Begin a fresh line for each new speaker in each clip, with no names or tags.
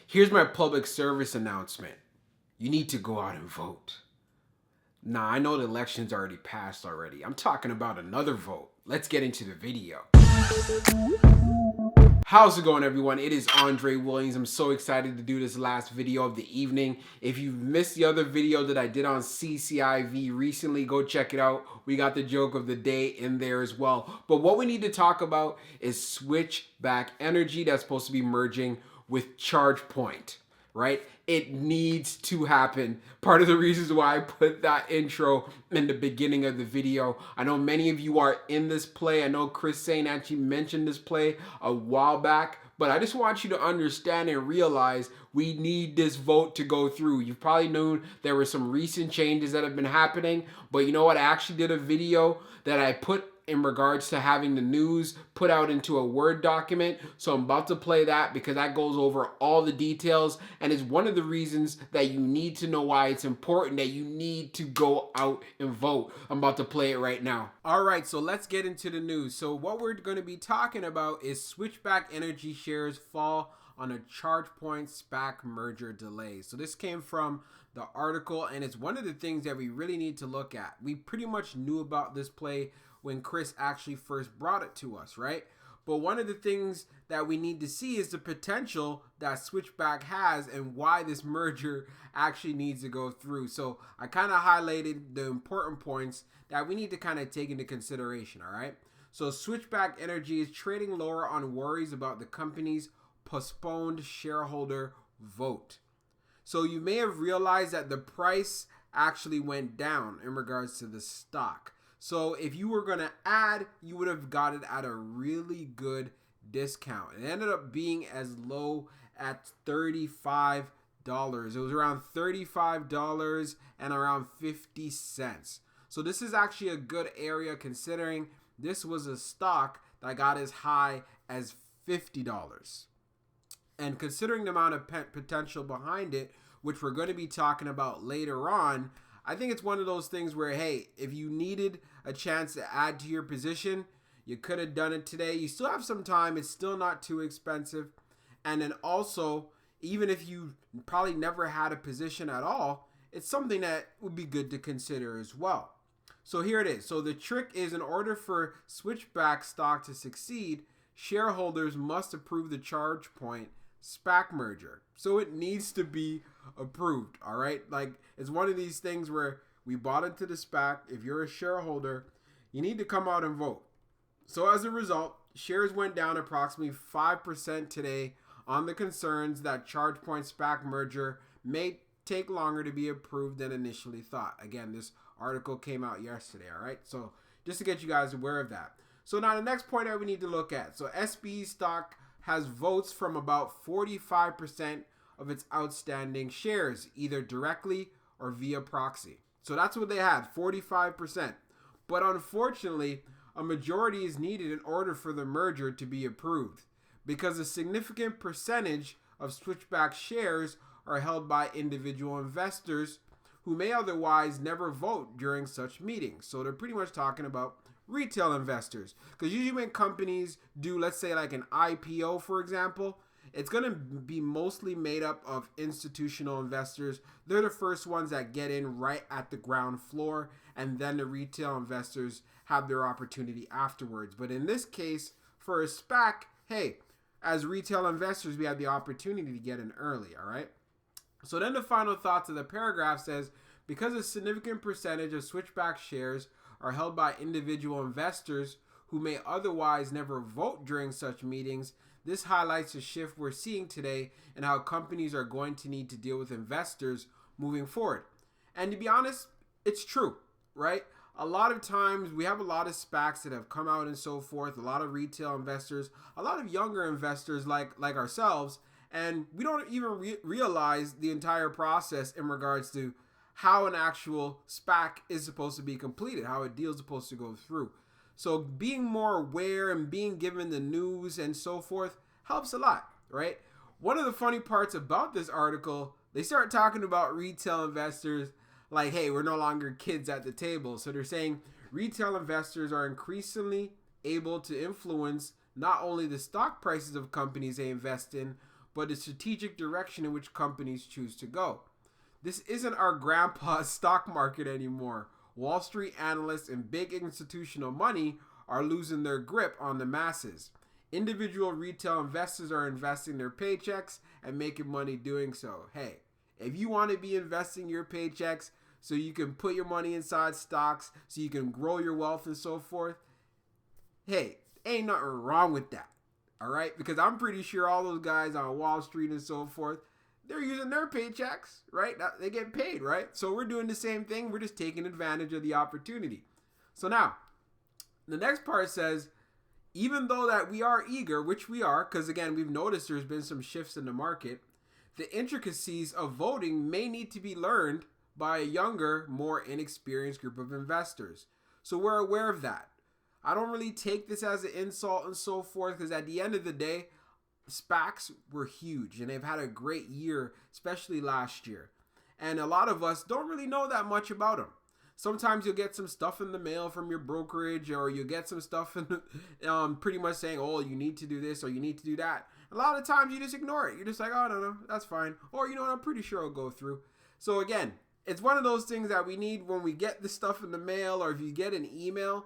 Here's my public service announcement. You need to go out and vote. Nah, I know the election's already passed already. I'm talking about another vote. Let's get into the video. How's it going, everyone? It is Andre Williams. I'm so excited to do this last video of the evening. If you've missed the other video that I did on CCIV recently, go check it out. We got the joke of the day in there as well. But what we need to talk about is Switchback Energy that's supposed to be merging with Chargepoint, right? It needs to happen. Part of the reasons why I put that intro in the beginning of the video. I know many of you are in this play. I know Chris Sain actually mentioned this play a while back, but I just want you to understand and realize we need this vote to go through. You've probably known there were some recent changes that have been happening, but you know what? I actually did a video that I put in regards to having the news put out into a Word document. So I'm about to play that because that goes over all the details and is one of the reasons that you need to know why it's important that you need to go out and vote. I'm about to play it right now. All right, so let's get into the news. So what we're going to be talking about is Switchback Energy shares fall on a Chargepoint SPAC merger delay. So this came from the article, and it's one of the things that we really need to look at. We pretty much knew about this play when Chris actually first brought it to us, right? But one of the things that we need to see is the potential that Switchback has and why this merger actually needs to go through. So I kind of highlighted the important points that we need to kind of take into consideration, all right? So Switchback Energy is trading lower on worries about the company's postponed shareholder vote. So you may have realized that the price actually went down in regards to the stock. So if you were going to add, you would have got it at a really good discount. It ended up being as low at $35. It was around $35 and around 50 cents. So this is actually a good area considering this was a stock that got as high as $50. And considering the amount of potential behind it, which we're going to be talking about later on, I think it's one of those things where, hey, if you needed a chance to add to your position, you could have done it today. You still have some time. It's still not too expensive. And then also, even if you probably never had a position at all, it's something that would be good to consider as well. So here it is. So the trick is, in order for Switchback stock to succeed, shareholders must approve the Chargepoint SPAC merger. So it needs to be approved, all right? Like, it's one of these things where we bought into the SPAC. If you're a shareholder, you need to come out and vote. So as a result, shares went down approximately 5% today on the concerns that Chargepoint SPAC merger may take longer to be approved than initially thought. Again, this article came out yesterday, all right? So just to get you guys aware of that. So now the next point that we need to look at. So SBE stock has votes from about 45% of its outstanding shares, either directly or via proxy. So that's what they had, 45%. But unfortunately, a majority is needed in order for the merger to be approved, because a significant percentage of Switchback shares are held by individual investors who may otherwise never vote during such meetings. So they're pretty much talking about retail investors, because usually when companies do, let's say like an IPO, for example, it's going to be mostly made up of institutional investors. They're the first ones that get in right at the ground floor, and then the retail investors have their opportunity afterwards. But in this case, for a SPAC, hey, as retail investors, we have the opportunity to get in early, all right? So then the final thoughts of the paragraph says, because a significant percentage of Switchback shares are held by individual investors who may otherwise never vote during such meetings, this highlights a shift we're seeing today in how companies are going to need to deal with investors moving forward. And to be honest, it's true, right? A lot of times we have a lot of SPACs that have come out and so forth, a lot of retail investors, a lot of younger investors like ourselves, and we don't even realize the entire process in regards to how an actual SPAC is supposed to be completed, how a deal is supposed to go through. So being more aware and being given the news and so forth helps a lot, right? One of the funny parts about this article, they start talking about retail investors like, hey, we're no longer kids at the table. So they're saying retail investors are increasingly able to influence not only the stock prices of companies they invest in, but the strategic direction in which companies choose to go. This isn't our grandpa's stock market anymore. Wall Street analysts and big institutional money are losing their grip on the masses. Individual retail investors are investing their paychecks and making money doing so. Hey, if you want to be investing your paychecks so you can put your money inside stocks, so you can grow your wealth and so forth, hey, ain't nothing wrong with that. All right? Because I'm pretty sure all those guys on Wall Street and so forth, they're using their paychecks, right? They get paid, right? So we're doing the same thing. We're just taking advantage of the opportunity. So now, the next part says, even though that we are eager, which we are, because again, we've noticed there's been some shifts in the market, the intricacies of voting may need to be learned by a younger, more inexperienced group of investors. So we're aware of that. I don't really take this as an insult and so forth, because at the end of the day, SPACs were huge and they've had a great year, especially last year. And a lot of us don't really know that much about them. Sometimes you'll get some stuff in the mail from your brokerage, or you'll get some stuff in pretty much saying, oh, you need to do this or you need to do that. A lot of times you just ignore it. You're just like, oh, no, that's fine. Or, you know what, I'm pretty sure it'll go through. So again, it's one of those things that we need when we get the stuff in the mail, or if you get an email,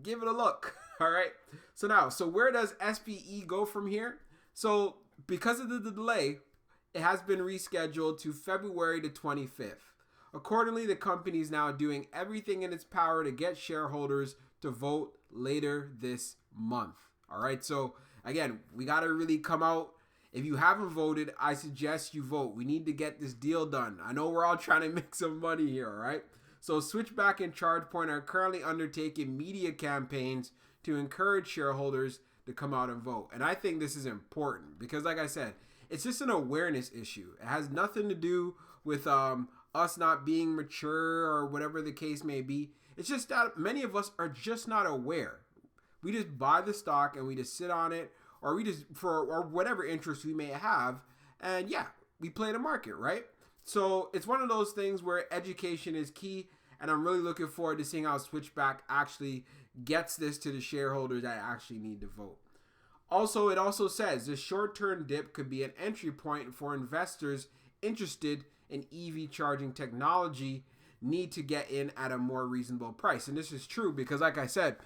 give it a look. All right. So where does SBE go from here? So because of the delay, it has been rescheduled to February the 25th. Accordingly, the company is now doing everything in its power to get shareholders to vote later this month. All right. So again, we got to really come out. If you haven't voted, I suggest you vote. We need to get this deal done. I know we're all trying to make some money here. All right. So Switchback and Chargepoint are currently undertaking media campaigns to encourage shareholders to come out and vote. And I think this is important because, like I said, it's just an awareness issue. It has nothing to do with us not being mature or whatever the case may be. It's just that many of us are just not aware. We just buy the stock and we just sit on it, or we just, or whatever interest we may have, and yeah, we play the market, right? So it's one of those things where education is key, and I'm really looking forward to seeing how Switchback actually gets this to the shareholders that actually need to vote. Also, it also says the short-term dip could be an entry point for investors interested in EV charging technology need to get in at a more reasonable price. And this is true because, like I said,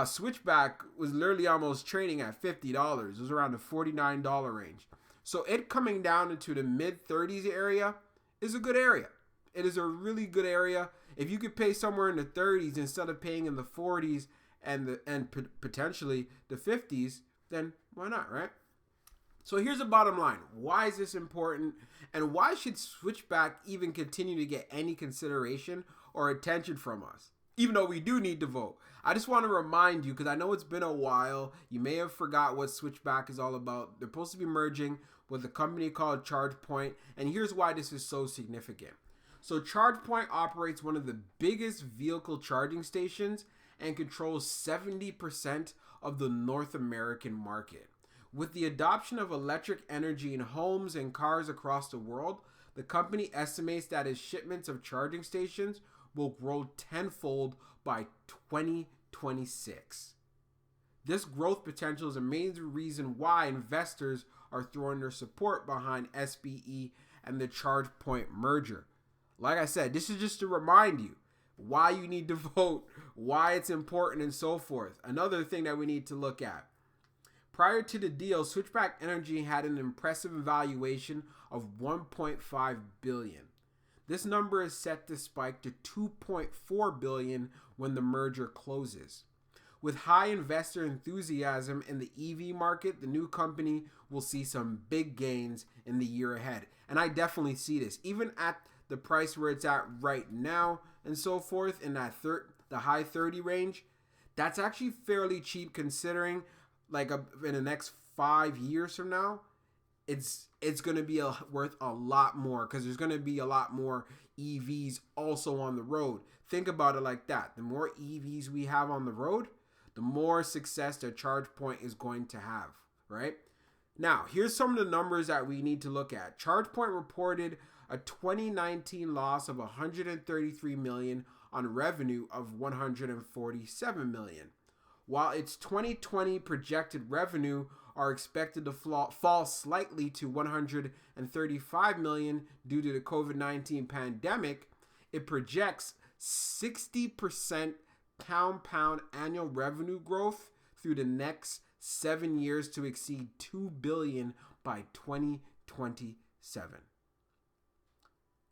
Switchback was literally almost trading at $50. It was around the $49 range. So it coming down into the mid-30s area is a good area. It is a really good area. If you could pay somewhere in the 30s instead of paying in the 40s and potentially the 50s, then why not, right? So here's the bottom line. Why is this important? And why should Switchback even continue to get any consideration or attention from us, even though we do need to vote? I just want to remind you, because I know it's been a while. You may have forgot what Switchback is all about. They're supposed to be merging with a company called Chargepoint. And here's why this is so significant. So Chargepoint operates one of the biggest vehicle charging stations and controls 70% of the North American market. With the adoption of electric energy in homes and cars across the world, the company estimates that its shipments of charging stations will grow tenfold by 2026. This growth potential is a major reason why investors are throwing their support behind SBE and the Chargepoint merger. Like I said, this is just to remind you why you need to vote, why it's important, and so forth. Another thing that we need to look at. Prior to the deal, Switchback Energy had an impressive valuation of $1.5 billion. This number is set to spike to $2.4 billion when the merger closes. With high investor enthusiasm in the EV market, the new company will see some big gains in the year ahead. And I definitely see this. Even at the price where it's at right now and so forth, in that the high 30 range, that's actually fairly cheap considering in the next 5 years from now, it's going to be worth a lot more because there's going to be a lot more EVs also on the road. Think about it like that. The more EVs we have on the road, the more success that Chargepoint is going to have, right? Now, here's some of the numbers that we need to look at. Chargepoint reported a 2019 loss of $133 million on revenue of $147 million. While its 2020 projected revenue are expected to fall slightly to 135 million due to the COVID-19 pandemic, it projects 60% compound annual revenue growth through the next 7 years to exceed 2 billion by 2027.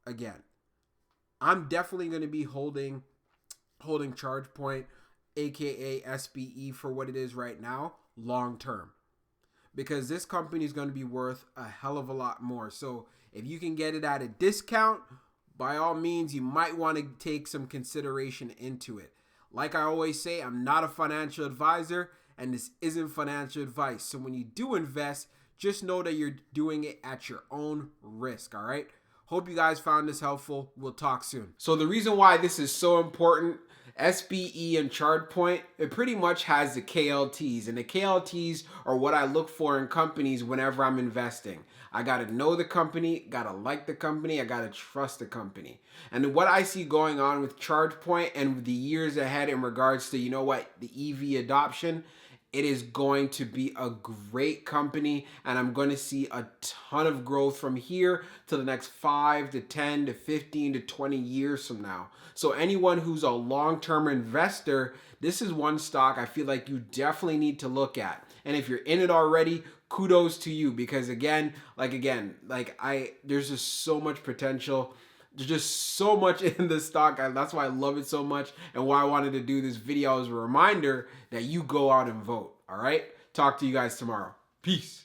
Again, I'm definitely going to be holding Chargepoint, aka SBE, for what it is right now, long term, because this company is going to be worth a hell of a lot more. So if you can get it at a discount, by all means, you might want to take some consideration into it. Like I always say, I'm not a financial advisor, and this isn't financial advice. So when you do invest, just know that you're doing it at your own risk, all right? Hope you guys found this helpful. We'll talk soon. So the reason why this is so important, SBE and Chargepoint, it pretty much has the KLTs. And the KLTs are what I look for in companies whenever I'm investing. I got to know the company, got to like the company, I got to trust the company. And what I see going on with Chargepoint and the years ahead in regards to, the EV adoption, it is going to be a great company, and I'm going to see a ton of growth from here to the next 5 to 10 to 15 to 20 years from now. So anyone who's a long-term investor, this is one stock I feel like you definitely need to look at. And if you're in it already, kudos to you, because there's just so much potential. There's just so much in this stock. That's why I love it so much, and why I wanted to do this video as a reminder that you go out and vote. All right? Talk to you guys tomorrow. Peace.